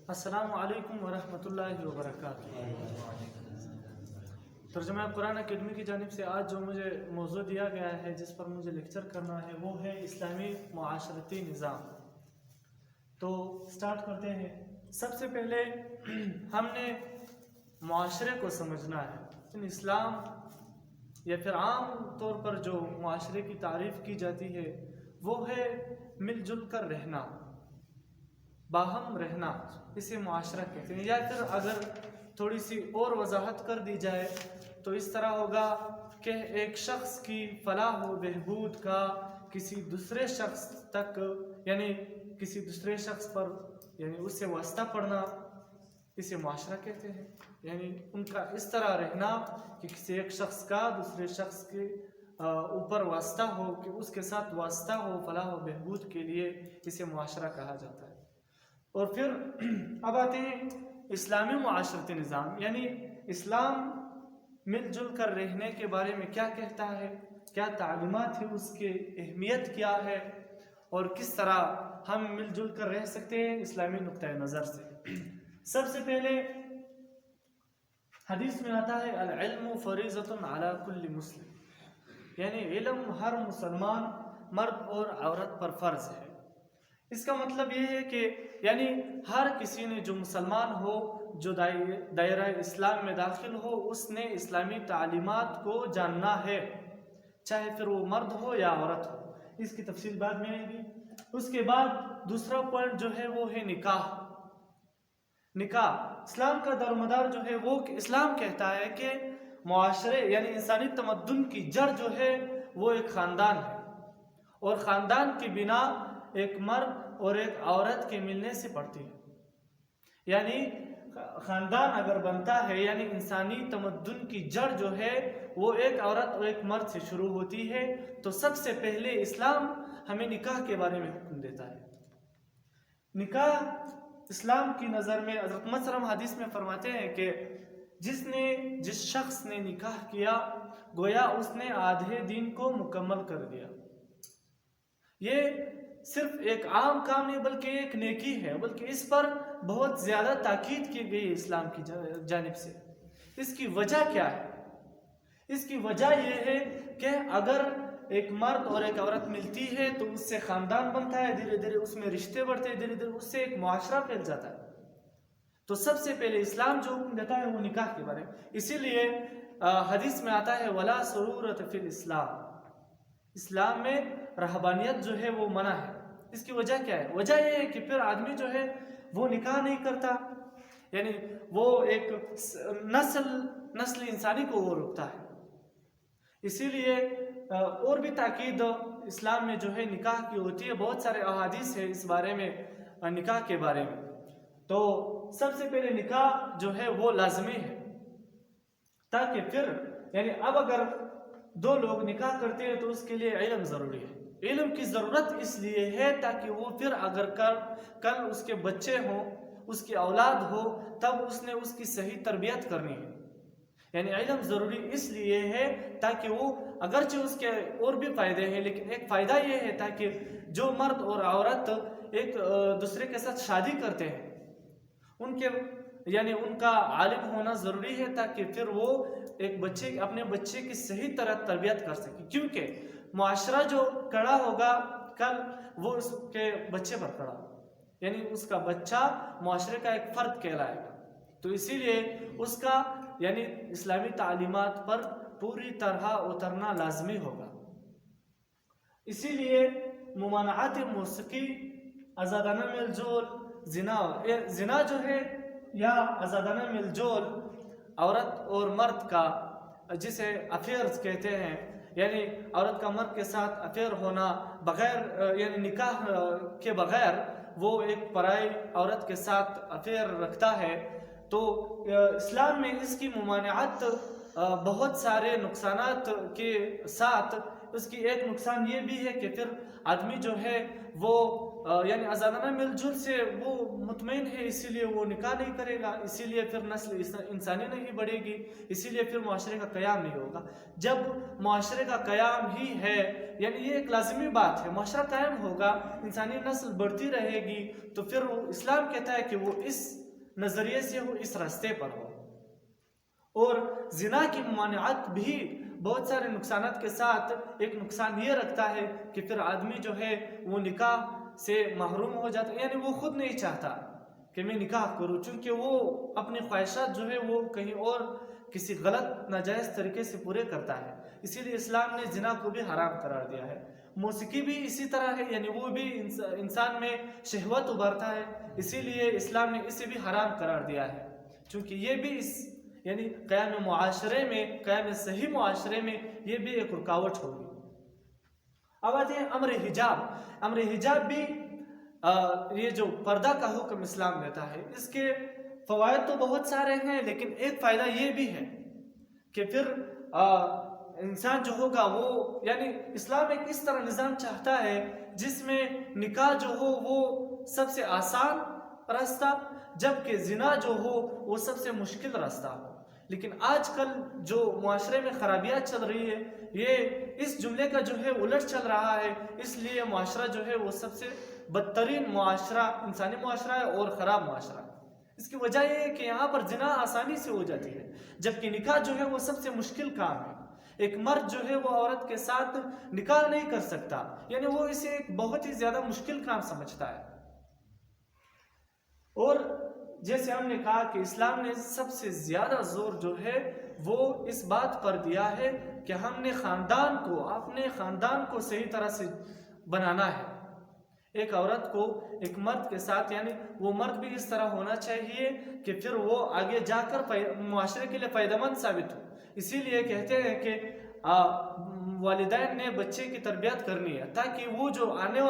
السلام علیکم ورحمۃ اللہ وبرکاتہ۔ ترجمہ قرآن اکیڈمی کی جانب سے آج جو مجھے موضوع دیا گیا ہے جس پر مجھے لیکچر کرنا ہے وہ ہے اسلامی معاشرتی نظام۔ تو سٹارٹ کرتے ہیں۔ سب سے پہلے ہم نے معاشرے کو سمجھنا ہے۔ اسلام یا پھر عام طور پر جو معاشرے کی تعریف کی جاتی ہے وہ ہے مل جل کر رہنا، باہم رہنا، اسے معاشرہ کہتے ہیں۔ یا پھر اگر تھوڑی سی اور وضاحت کر دی جائے تو اس طرح ہوگا کہ ایک شخص کی فلاح و بہبود کا کسی دوسرے شخص تک یعنی کسی دوسرے شخص پر یعنی اس سے واسطہ پڑنا، اسے معاشرہ کہتے ہیں۔ یعنی ان کا اس طرح رہنا کہ کسی ایک شخص کا دوسرے شخص کے اوپر واسطہ ہو، کہ اس کے ساتھ واسطہ ہو فلاح و بہبود کے لیے، اسے معاشرہ کہا جاتا ہے۔ اور پھر اب آتے ہیں اسلامی معاشرتی نظام، یعنی اسلام مل جل کر رہنے کے بارے میں کیا کہتا ہے، کیا تعلیمات ہے، اس کی اہمیت کیا ہے اور کس طرح ہم مل جل کر رہ سکتے ہیں اسلامی نقطۂ نظر سے۔ سب سے پہلے حدیث میں آتا ہے العلم فریضۃ علی کل مسلم، یعنی علم ہر مسلمان مرد اور عورت پر فرض ہے۔ اس کا مطلب یہ ہے کہ یعنی ہر کسی نے جو مسلمان ہو، جو دائرہ اسلام میں داخل ہو، اس نے اسلامی تعلیمات کو جاننا ہے، چاہے پھر وہ مرد ہو یا عورت ہو۔ اس کی تفصیل بعد میں آئے گی۔ اس کے بعد دوسرا پوائنٹ جو ہے وہ ہے نکاح۔ نکاح اسلام کا دار و مدار جو ہے وہ اسلام کہتا ہے کہ معاشرے یعنی انسانی تمدن کی جڑ جو ہے وہ ایک خاندان ہے، اور خاندان کی بنا ایک مرد اور ایک عورت کے ملنے سے پڑتی ہے۔ یعنی خاندان اگر بنتا ہے یعنی انسانی تمدن کی جڑ جو ہے وہ ایک عورت اور ایک مرد سے شروع ہوتی ہے۔ تو سب سے پہلے اسلام ہمیں نکاح کے بارے میں حکم دیتا ہے۔ نکاح اسلام کی نظر میں حضرت محمد صلی اللہ علیہ وسلم حدیث میں فرماتے ہیں کہ جس شخص نے نکاح کیا گویا اس نے آدھے دین کو مکمل کر دیا۔ یہ صرف ایک عام کام نہیں بلکہ ایک نیکی ہے، بلکہ اس پر بہت زیادہ تاکید کی گئی اسلام کی جانب سے۔ اس کی وجہ کیا ہے؟ اس کی وجہ یہ ہے کہ اگر ایک مرد اور ایک عورت ملتی ہے تو اس سے خاندان بنتا ہے، دھیرے دھیرے اس میں رشتے بڑھتے ہیں، دھیرے دھیرے اس سے ایک معاشرہ پھیل جاتا ہے۔ تو سب سے پہلے اسلام جو حکم دیتا ہے وہ نکاح کے بارے میں۔ اسی لیے حدیث میں آتا ہے ولا سرورۃ فی الاسلام، اسلام میں رہبانیت جو ہے وہ منع ہے۔ اس کی وجہ کیا ہے؟ وجہ یہ ہے کہ پھر آدمی جو ہے وہ نکاح نہیں کرتا، یعنی وہ ایک نسل انسانی کو وہ روکتا ہے۔ اسی لیے اور بھی تاکید اسلام میں جو ہے نکاح کی ہوتی ہے، بہت سارے احادیث ہیں اس بارے میں، نکاح کے بارے میں۔ تو سب سے پہلے نکاح جو ہے وہ لازمی ہے، تاکہ پھر یعنی اب اگر دو لوگ نکاح کرتے ہیں تو اس کے لیے علم ضروری ہے۔ علم کی ضرورت اس لیے ہے تاکہ وہ پھر اگر کل اس کے بچے ہوں، اس کی اولاد ہو، تب اس نے اس کی صحیح تربیت کرنی ہے۔ یعنی علم ضروری اس لیے ہے تاکہ وہ اگرچہ اس کے اور بھی فائدے ہیں لیکن ایک فائدہ یہ ہے تاکہ جو مرد اور عورت ایک دوسرے کے ساتھ شادی کرتے ہیں ان کا عالم ہونا ضروری ہے تاکہ پھر وہ ایک اپنے بچے کی صحیح طرح تربیت کر سکے، کیونکہ معاشرہ جو کڑا ہوگا کل وہ اس کے بچے پر کڑا ہوگا، یعنی اس کا بچہ معاشرے کا ایک فرد کہلائے گا۔ تو اسی لیے اس کا یعنی اسلامی تعلیمات پر پوری طرح اترنا لازمی ہوگا۔ اسی لیے ممانعت موسیقی، آزادانہ میل جول، زنا جو ہے یا آزادانہ میل جول عورت اور مرد کا جسے افیئرز کہتے ہیں، یعنی عورت کا مرد کے ساتھ افیئر ہونا بغیر یعنی نکاح کے بغیر وہ ایک پرائی عورت کے ساتھ افیئر رکھتا ہے، تو اسلام میں اس کی ممانعت بہت سارے نقصانات کے ساتھ، اس کی ایک نقصان یہ بھی ہے کہ پھر آدمی جو ہے وہ یعنی آزادانہ مل جل سے وہ مطمئن ہے، اسی لیے وہ نکاح نہیں کرے گا، اسی لیے پھر نسل انسانی نہیں بڑھے گی، اسی لیے پھر معاشرے کا قیام نہیں ہوگا۔ جب معاشرے کا قیام ہی ہے، یعنی یہ ایک لازمی بات ہے، معاشرہ قائم ہوگا، انسانی نسل بڑھتی رہے گی، تو پھر وہ اسلام کہتا ہے کہ وہ اس نظریے سے ہو، اس راستے پر ہو۔ اور زنا کی ممانعت بھی بہت سارے نقصانات کے ساتھ ایک نقصان یہ رکھتا ہے کہ پھر آدمی جو ہے وہ نکاح سے محروم ہو جاتا ہے، یعنی وہ خود نہیں چاہتا کہ میں نکاح کروں، چونکہ وہ اپنی خواہشات جو ہے وہ کہیں اور کسی غلط ناجائز طریقے سے پورے کرتا ہے۔ اسی لیے اسلام نے زنا کو بھی حرام قرار دیا ہے۔ موسیقی بھی اسی طرح ہے، یعنی وہ بھی انسان میں شہوت ابھرتا ہے، اسی لیے اسلام نے اسے بھی حرام قرار دیا ہے، چونکہ یہ بھی یعنی قیام معاشرے میں، قیام صحیح معاشرے میں یہ بھی ایک رکاوٹ ہوگی۔ اب آتے ہیں امر حجاب۔ امر حجاب بھی یہ جو پردہ کا حکم اسلام دیتا ہے، اس کے فوائد تو بہت سارے ہیں، لیکن ایک فائدہ یہ بھی ہے کہ پھر انسان جو ہوگا وہ، یعنی اسلام ایک اس طرح نظام چاہتا ہے جس میں نکاح جو ہو وہ سب سے آسان راستہ، جبکہ زنا جو ہو وہ سب سے مشکل راستہ ہو۔ لیکن آج کل جو معاشرے میں خرابیات چل رہی ہے، یہ اس جملے کا جو ہے الٹ چل رہا ہے، اس لیے معاشرہ جو ہے وہ سب سے بدترین معاشرہ انسانی معاشرہ ہے اور خراب معاشرہ ہے۔ اس کی وجہ یہ ہے کہ یہاں پر زنا آسانی سے ہو جاتی ہے، جبکہ نکاح جو ہے وہ سب سے مشکل کام ہے۔ ایک مرد جو ہے وہ عورت کے ساتھ نکاح نہیں کر سکتا، یعنی وہ اسے ایک بہت ہی زیادہ مشکل کام سمجھتا ہے۔ اور جیسے ہم نے کہا کہ اسلام نے سب سے زیادہ زور جو ہے وہ اس بات پر دیا ہے کہ ہم نے اپنے خاندان کو صحیح طرح سے بنانا ہے۔ ایک عورت کو ایک مرد کے ساتھ، یعنی وہ مرد بھی اس طرح ہونا چاہیے کہ پھر وہ آگے جا کر معاشرے کے لیے فائدہ مند ثابت ہو۔ اسی لیے کہتے ہیں کہ والدین نے بچے کی تربیت کرنی ہے، تاکہ وہ جو آنے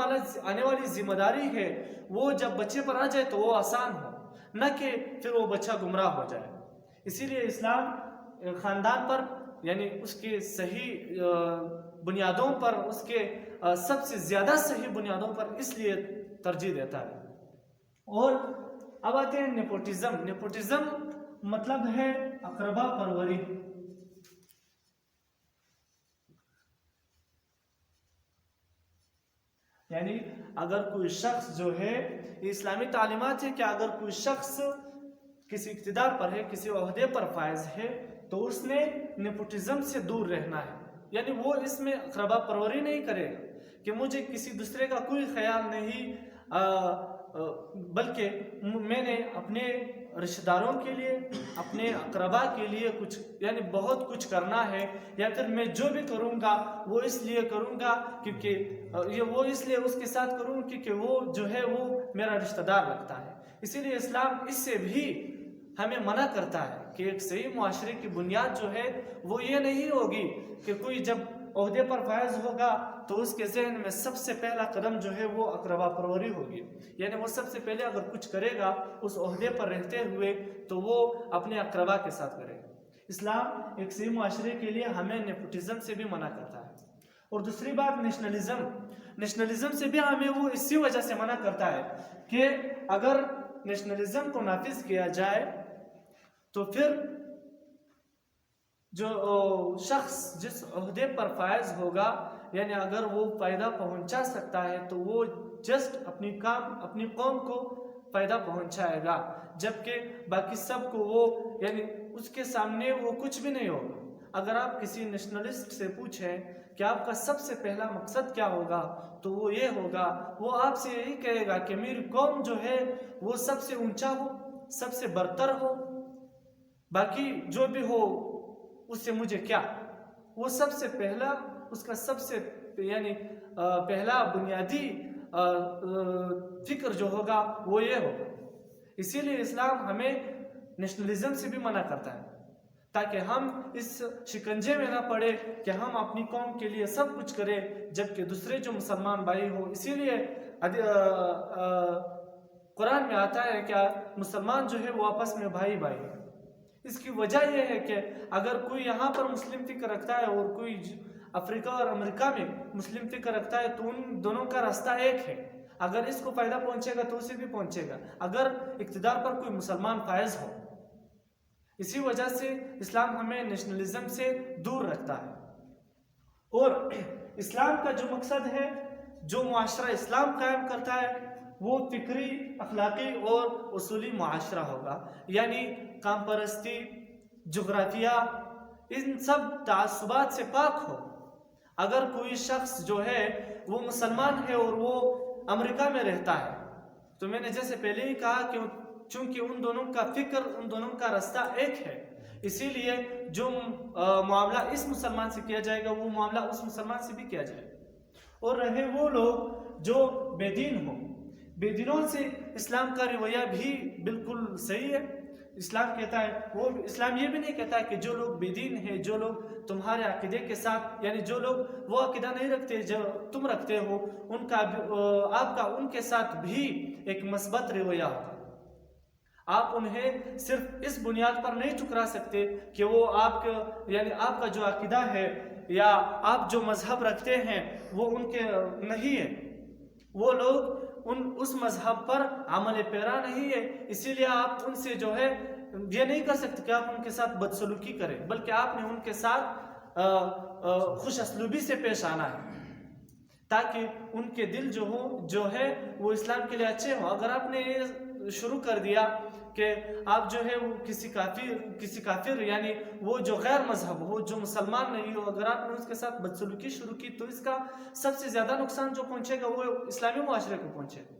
والی ذمہ داری ہے وہ جب بچے پر آ جائے تو وہ آسان ہو، نہ کہ پھر وہ بچہ گمراہ ہو جائے۔ اسی لیے اسلام خاندان پر، یعنی اس کے صحیح بنیادوں پر، اس کے سب سے زیادہ صحیح بنیادوں پر اس لیے ترجیح دیتا ہے۔ اور اب آتے ہیں نیپوٹزم۔ نیپوٹزم مطلب ہے اقربا پروری۔ یعنی اگر کوئی شخص جو ہے، یہ اسلامی تعلیمات ہے کہ اگر کوئی شخص کسی اقتدار پر ہے، کسی عہدے پر فائز ہے، تو اس نے نیپوٹزم سے دور رہنا ہے، یعنی وہ اس میں اقربا پروری نہیں کرے گا کہ مجھے کسی دوسرے کا کوئی خیال نہیں، بلکہ میں نے اپنے رشتہ داروں کے لیے، اپنے اقربا کے لیے کچھ، یعنی بہت کچھ کرنا ہے، یا پھر میں جو بھی کروں گا وہ اس لیے کروں گا کیونکہ وہ اس لیے اس کے ساتھ کروں کیونکہ وہ جو ہے وہ میرا رشتہ دار لگتا ہے۔ اسی لیے اسلام اس سے بھی ہمیں منع کرتا ہے کہ ایک صحیح معاشرے کی بنیاد جو ہے وہ یہ نہیں ہوگی کہ کوئی جب عہدے پر فائز ہوگا تو اس کے ذہن میں سب سے پہلا قدم جو ہے وہ اقربا پروری ہوگی، یعنی وہ سب سے پہلے اگر کچھ کرے گا اس عہدے پر رہتے ہوئے تو وہ اپنے اقربا کے ساتھ کرے گا۔ اسلام ایک صحیح معاشرے کے لیے ہمیں نیپوٹزم سے بھی منع کرتا ہے۔ اور دوسری بات نیشنلزم سے بھی ہمیں وہ اسی وجہ سے منع کرتا ہے کہ اگر نیشنلزم کو نافذ کیا جائے تو پھر جو شخص جس عہدے پر فائز ہوگا، یعنی اگر وہ فائدہ پہنچا سکتا ہے تو وہ جسٹ اپنی قوم کو فائدہ پہنچائے گا، جبکہ باقی سب کو وہ، یعنی اس کے سامنے وہ کچھ بھی نہیں ہوگا۔ اگر آپ کسی نیشنلسٹ سے پوچھیں کہ آپ کا سب سے پہلا مقصد کیا ہوگا تو وہ یہ ہوگا، وہ آپ سے یہی کہے گا کہ میری قوم جو ہے وہ سب سے اونچا ہو، سب سے برتر ہو، باقی جو بھی ہو اس سے مجھے کیا۔ وہ سب سے پہلا، اس کا سب سے یعنی پہلا بنیادی فکر جو ہوگا وہ یہ ہوگا۔ اسی لیے اسلام ہمیں نیشنلزم سے بھی منع کرتا ہے تاکہ ہم اس شکنجے میں نہ پڑے کہ ہم اپنی قوم کے لیے سب کچھ کریں جبکہ دوسرے جو مسلمان بھائی ہو۔ اسی لیے قرآن میں آتا ہے کہ مسلمان جو ہے وہ آپس میں بھائی بھائی ہے۔ اس کی وجہ یہ ہے کہ اگر کوئی یہاں پر مسلم فکر رکھتا ہے اور کوئی افریقہ اور امریکہ میں مسلم فکر رکھتا ہے تو ان دونوں کا راستہ ایک ہے۔ اگر اس کو فائدہ پہنچے گا تو اسے بھی پہنچے گا، اگر اقتدار پر کوئی مسلمان فائز ہو۔ اسی وجہ سے اسلام ہمیں نیشنلزم سے دور رکھتا ہے، اور اسلام کا جو مقصد ہے، جو معاشرہ اسلام قائم کرتا ہے، وہ فکری، اخلاقی اور اصولی معاشرہ ہوگا، یعنی قوم پرستی، جغرافیہ، ان سب تعصبات سے پاک ہو۔ اگر کوئی شخص جو ہے وہ مسلمان ہے اور وہ امریکہ میں رہتا ہے، تو میں نے جیسے پہلے ہی کہا کہ چونکہ ان دونوں کا فکر، ان دونوں کا راستہ ایک ہے، اسی لیے جو معاملہ اس مسلمان سے کیا جائے گا وہ معاملہ اس مسلمان سے بھی کیا جائے گا۔ اور رہے وہ لوگ جو بے دین ہوں، بے دینوں سے اسلام کا رویہ بھی بالکل صحیح ہے۔ اسلام کہتا ہے، وہ اسلام یہ بھی نہیں کہتا ہے کہ جو لوگ بے دین ہیں، جو لوگ تمہارے عقیدے کے ساتھ، یعنی جو لوگ وہ عقیدہ نہیں رکھتے جو تم رکھتے ہو، ان کا آپ کا ان کے ساتھ بھی ایک مثبت رویہ ہوتا ہے۔ آپ انہیں صرف اس بنیاد پر نہیں ٹھکرا سکتے کہ وہ یعنی آپ کا جو عقیدہ ہے یا آپ جو مذہب رکھتے ہیں وہ ان کے نہیں ہے، وہ لوگ اس مذہب پر عمل پیرا نہیں ہے، اسی لیے آپ ان سے جو ہے یہ نہیں کر سکتے کہ آپ ان کے ساتھ بدسلوکی کریں، بلکہ آپ نے ان کے ساتھ خوش اسلوبی سے پیش آنا ہے، تاکہ ان کے دل جو ہے وہ اسلام کے لیے اچھے ہوں۔ اگر آپ نے یہ شروع کر دیا کہ آپ جو ہے وہ کسی کافر یعنی وہ جو غیر مذہب ہو، جو مسلمان نہیں ہو، اگر آپ نے اس کے ساتھ بدسلوکی شروع کی تو اس کا سب سے زیادہ نقصان جو پہنچے گا وہ اسلامی معاشرے کو پہنچے گا،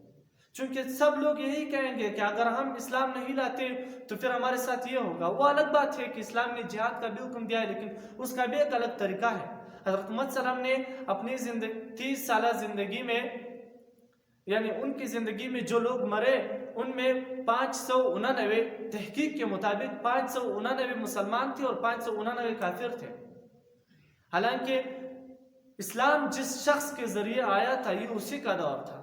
چونکہ سب لوگ یہی کہیں گے کہ اگر ہم اسلام نہیں لاتے تو پھر ہمارے ساتھ یہ ہوگا۔ وہ الگ بات ہے کہ اسلام نے جہاد کا بھی حکم دیا ہے، لیکن اس کا بھی ایک الگ طریقہ ہے۔ حضرت محمد صلی اللہ علیہ وسلم نے اپنی 30 سالہ زندگی میں، یعنی ان کی زندگی میں جو لوگ مرے ان میں 589 تحقیق کے مطابق 589 مسلمان تھے اور 589 کافر تھے، حالانکہ اسلام جس شخص کے ذریعے آیا تھا یہ اسی کا دور تھا،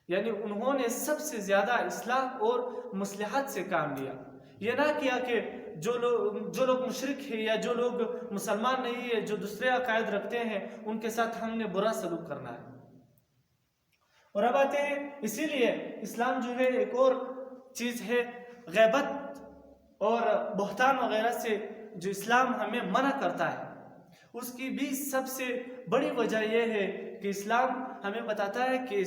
یعنی انہوں نے سب سے زیادہ اصلاح اور مصلحت سے کام لیا۔ یہ نہ کیا کہ جو لوگ مشرک ہیں یا جو لوگ مسلمان نہیں ہیں، جو دوسرے عقائد رکھتے ہیں، ان کے ساتھ ہم نے برا سلوک کرنا ہے۔ اور اب آتے ہیں، اسی لیے اسلام جو ہے ایک اور چیز ہے، غیبت اور بہتان وغیرہ سے جو اسلام ہمیں منع کرتا ہے، اس کی بھی سب سے بڑی وجہ یہ ہے کہ اسلام ہمیں بتاتا ہے کہ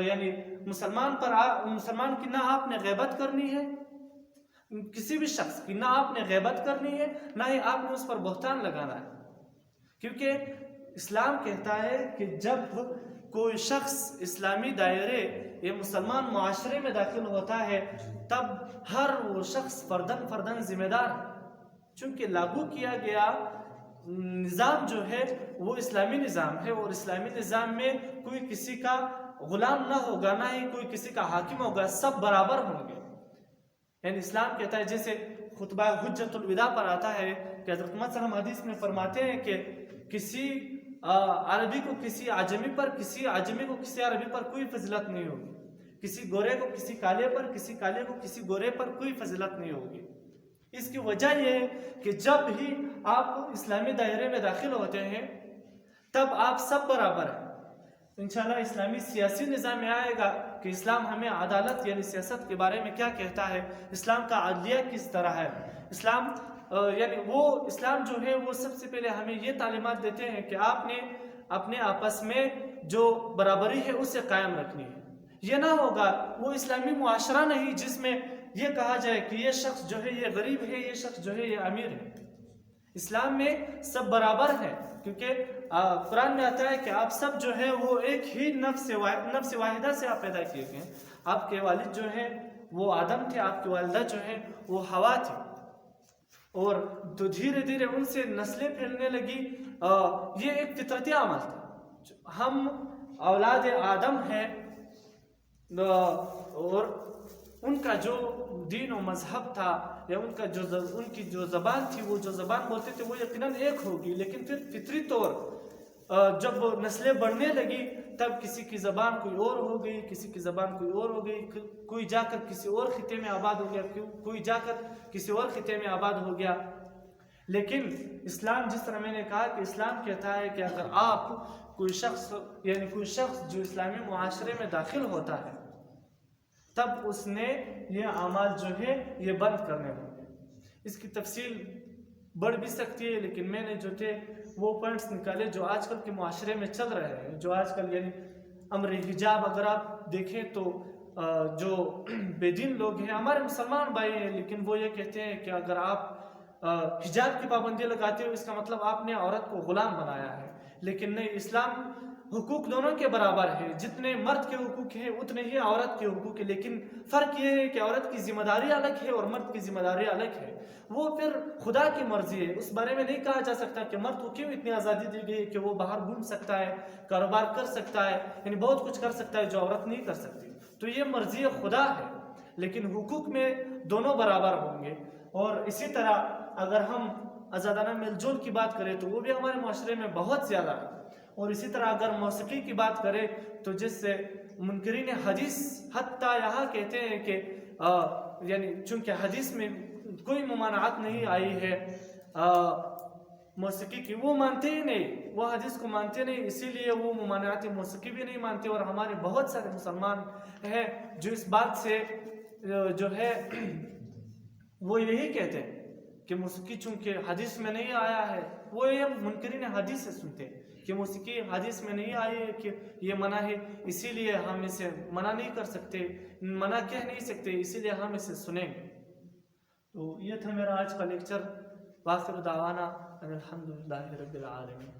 یعنی مسلمان کی نہ آپ نے غیبت کرنی ہے، کسی بھی شخص کی نہ آپ نے غیبت کرنی ہے، نہ ہی آپ نے اس پر بہتان لگانا ہے، کیونکہ اسلام کہتا ہے کہ جب کوئی شخص اسلامی دائرے یا مسلمان معاشرے میں داخل ہوتا ہے تب ہر وہ شخص فرداً ذمہ دار ہے، چونکہ لاگو کیا گیا نظام جو ہے وہ اسلامی نظام ہے، اور اسلامی نظام میں کوئی کسی کا غلام نہ ہوگا، نہ ہی کوئی کسی کا حاکم ہوگا، سب برابر ہوں گے۔ یعنی اسلام کہتا ہے، جیسے خطبہ حجت الوداع پر آتا ہے کہ حضرت محمد صلی اللہ علیہ وسلم حدیث میں فرماتے ہیں کہ کسی عربی کو کسی عجمی پر، کسی عجمی کو کسی عربی پر کوئی فضیلت نہیں ہوگی، کسی گورے کو کسی کالے پر، کسی کالے کو کسی گورے پر کوئی فضیلت نہیں ہوگی۔ اس کی وجہ یہ ہے کہ جب ہی آپ اسلامی دائرے میں داخل ہوتے ہیں تب آپ سب برابر ہیں۔ انشاءاللہ اسلامی سیاسی نظام میں آئے گا کہ اسلام ہمیں عدالت یعنی سیاست کے بارے میں کیا کہتا ہے، اسلام کا عدلیہ کس طرح ہے، اسلام یعنی وہ اسلام جو ہے وہ سب سے پہلے ہمیں یہ تعلیمات دیتے ہیں کہ آپ نے اپنے آپس میں جو برابری ہے اسے قائم رکھنی ہے۔ یہ نہ ہوگا وہ اسلامی معاشرہ نہیں جس میں یہ کہا جائے کہ یہ شخص جو ہے یہ غریب ہے، یہ شخص جو ہے یہ امیر ہے۔ اسلام میں سب برابر ہیں، کیونکہ قرآن میں آتا ہے کہ آپ سب جو ہے وہ ایک ہی نفس واحدہ سے آپ پیدا کیے گئے ہیں۔ آپ کے والد جو ہیں وہ آدم تھے، آپ کی والدہ جو ہیں وہ حوا تھی، اور تو دھیرے دھیرے ان سے نسلیں پھیلنے لگی۔ یہ ایک فطرتی عمل تھا، ہم اولاد آدم ہیں، اور ان کا جو دین و مذہب تھا یا ان کی جو زبان تھی، وہ جو زبان بولتے تھے وہ یقیناً ایک ہوگی، لیکن پھر فطری طور جب نسلیں بڑھنے لگی تب کسی کی زبان کوئی اور ہو گئی، کسی کی زبان کوئی اور ہو گئی، کوئی جا کر کسی اور خطے میں آباد ہو گیا، کوئی جا کر کسی اور خطے میں آباد ہو گیا۔ لیکن اسلام جس طرح میں نے کہا کہ اسلام کہتا ہے کہ اگر آپ کوئی شخص جو اسلامی معاشرے میں داخل ہوتا ہے تب اس نے یہ اعمال جو ہے یہ بند کرنے ہوں گے۔ اس کی تفصیل بڑھ بھی سکتی ہے، لیکن میں نے جو تھے وہ پوائنٹس نکالے جو آج کل کے معاشرے میں چل رہے ہیں، جو آج کل یعنی امر حجاب اگر آپ دیکھیں تو جو بے دین لوگ ہیں، ہمارے مسلمان بھائی ہیں، لیکن وہ یہ کہتے ہیں کہ اگر آپ حجاب کی پابندی لگاتے ہو اس کا مطلب آپ نے عورت کو غلام بنایا ہے، لیکن نہیں، اسلام حقوق دونوں کے برابر ہے، جتنے مرد کے حقوق ہیں اتنے ہی عورت کے حقوق ہیں، لیکن فرق یہ ہے کہ عورت کی ذمہ داری الگ ہے اور مرد کی ذمہ داری الگ ہے۔ وہ پھر خدا کی مرضی ہے، اس بارے میں نہیں کہا جا سکتا کہ مرد کو کیوں اتنی آزادی دی گئی کہ وہ باہر گھوم سکتا ہے، کاروبار کر سکتا ہے، یعنی بہت کچھ کر سکتا ہے جو عورت نہیں کر سکتی، تو یہ مرضی خدا ہے، لیکن حقوق میں دونوں برابر ہوں گے۔ اور اسی طرح اگر ہم آزادانہ میل جول کی بات کریں تو وہ بھی ہمارے معاشرے میں بہت زیادہ ہے، اور اسی طرح اگر موسیقی کی بات کریں تو جس سے منکرین حدیث حتیٰ یہاں کہتے ہیں کہ یعنی چونکہ حدیث میں کوئی ممانعت نہیں آئی ہے موسیقی کی، وہ مانتے ہی نہیں، وہ حدیث کو مانتے نہیں، اسی لیے وہ ممانعت موسیقی بھی نہیں مانتے، اور ہمارے بہت سارے مسلمان ہیں جو اس بات سے جو ہے وہ یہی کہتے ہیں کہ موسیقی چونکہ حدیث میں نہیں آیا ہے، وہ یہ منکرین حدیث سے سنتے ہیں کہ موسیقی حدیث میں نہیں آئی ہے کہ یہ منع ہے، اسی لیے ہم اسے منع نہیں کر سکتے، منع کہہ نہیں سکتے، اسی لیے ہم اسے سنیں گے۔ تو یہ تھا میرا آج کا لیکچر، وآخر دعوانا ان الحمدللہ رب العالمین۔